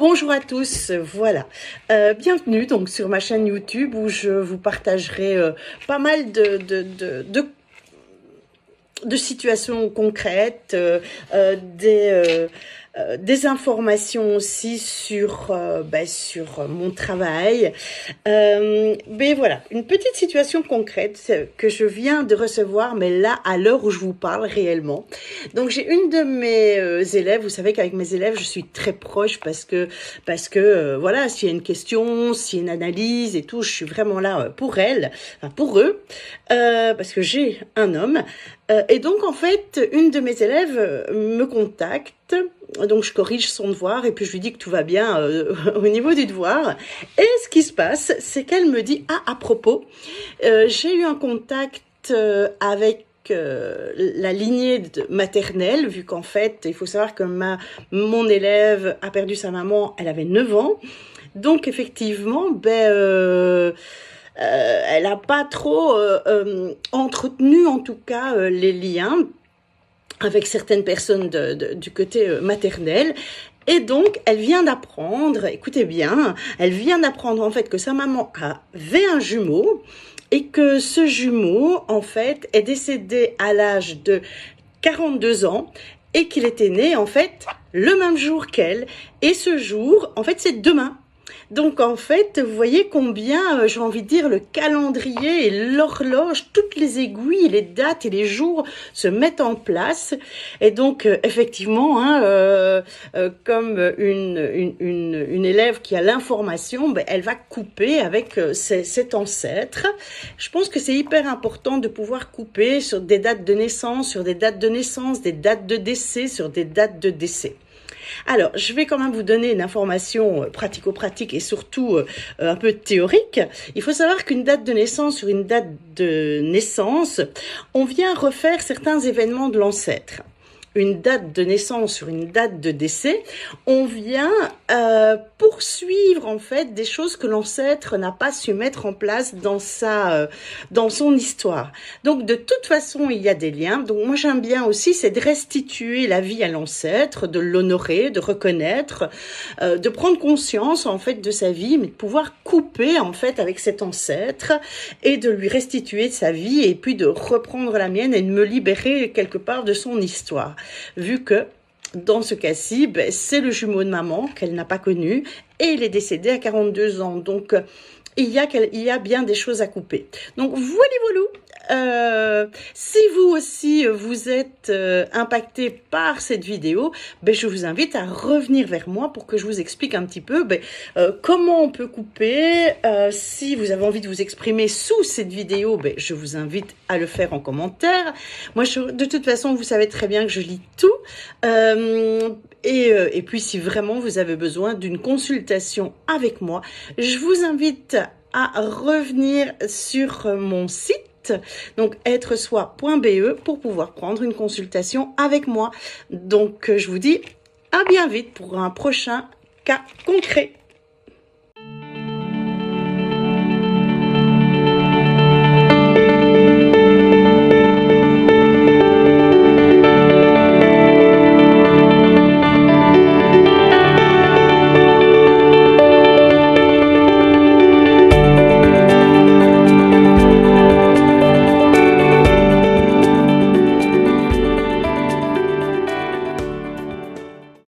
Bonjour à tous, voilà. Bienvenue donc sur ma chaîne YouTube où je vous partagerai pas mal de situations concrètes, des informations aussi sur mon travail. Mais voilà, une petite situation concrète que je viens de recevoir, mais là, à l'heure où je vous parle réellement. Donc, j'ai une de mes élèves, vous savez qu'avec mes élèves, je suis très proche parce que voilà, s'il y a une question, s'il y a une analyse et tout, je suis vraiment là pour elle, enfin pour eux, parce que j'ai un homme. Et donc, en fait, une de mes élèves me contacte. Donc, je corrige son devoir et puis je lui dis que tout va bien au niveau du devoir. Et ce qui se passe, c'est qu'elle me dit, à propos, j'ai eu un contact avec la lignée maternelle, vu qu'en fait, il faut savoir que mon élève a perdu sa maman, elle avait 9 ans. Donc, effectivement, elle n'a pas trop entretenu, en tout cas, les liens avec certaines personnes du côté maternel. Et donc, elle vient d'apprendre, écoutez bien, elle vient d'apprendre en fait que sa maman avait un jumeau et que ce jumeau, en fait, est décédé à l'âge de 42 ans et qu'il était né, en fait, le même jour qu'elle. Et ce jour, en fait, c'est demain. Donc, en fait, vous voyez combien, j'ai envie de dire, le calendrier et l'horloge, toutes les aiguilles, les dates et les jours se mettent en place. Et donc, effectivement, comme une élève qui a l'information, elle va couper avec cet ancêtre. Je pense que c'est hyper important de pouvoir couper sur des dates de naissance, sur des dates de naissance, des dates de décès, sur des dates de décès. Alors, je vais quand même vous donner une information pratico-pratique et surtout un peu théorique. Il faut savoir qu'une date de naissance sur une date de naissance, on vient refaire certains événements de l'ancêtre. Une date de naissance sur une date de décès, on vient poursuivre en fait des choses que l'ancêtre n'a pas su mettre en place dans son histoire. Donc de toute façon, il y a des liens. Donc moi j'aime bien aussi, c'est de restituer la vie à l'ancêtre, de l'honorer, de reconnaître, de prendre conscience en fait de sa vie, mais de pouvoir couper en fait avec cet ancêtre et de lui restituer sa vie et puis de reprendre la mienne et de me libérer quelque part de son histoire. Vu que dans ce cas-ci, c'est le jumeau de maman qu'elle n'a pas connu et il est décédé à 42 ans. Donc, il y a bien des choses à couper. Donc, voilà. Si vous aussi, vous êtes impacté par cette vidéo, je vous invite à revenir vers moi pour que je vous explique un petit peu comment on peut couper. Si vous avez envie de vous exprimer sous cette vidéo, je vous invite à le faire en commentaire. Moi, de toute façon, vous savez très bien que je lis tout. Et puis, si vraiment vous avez besoin d'une consultation avec moi, je vous invite à revenir sur mon site, donc êtresoi.be, pour pouvoir prendre une consultation avec moi. Donc, je vous dis à bien vite pour un prochain cas concret.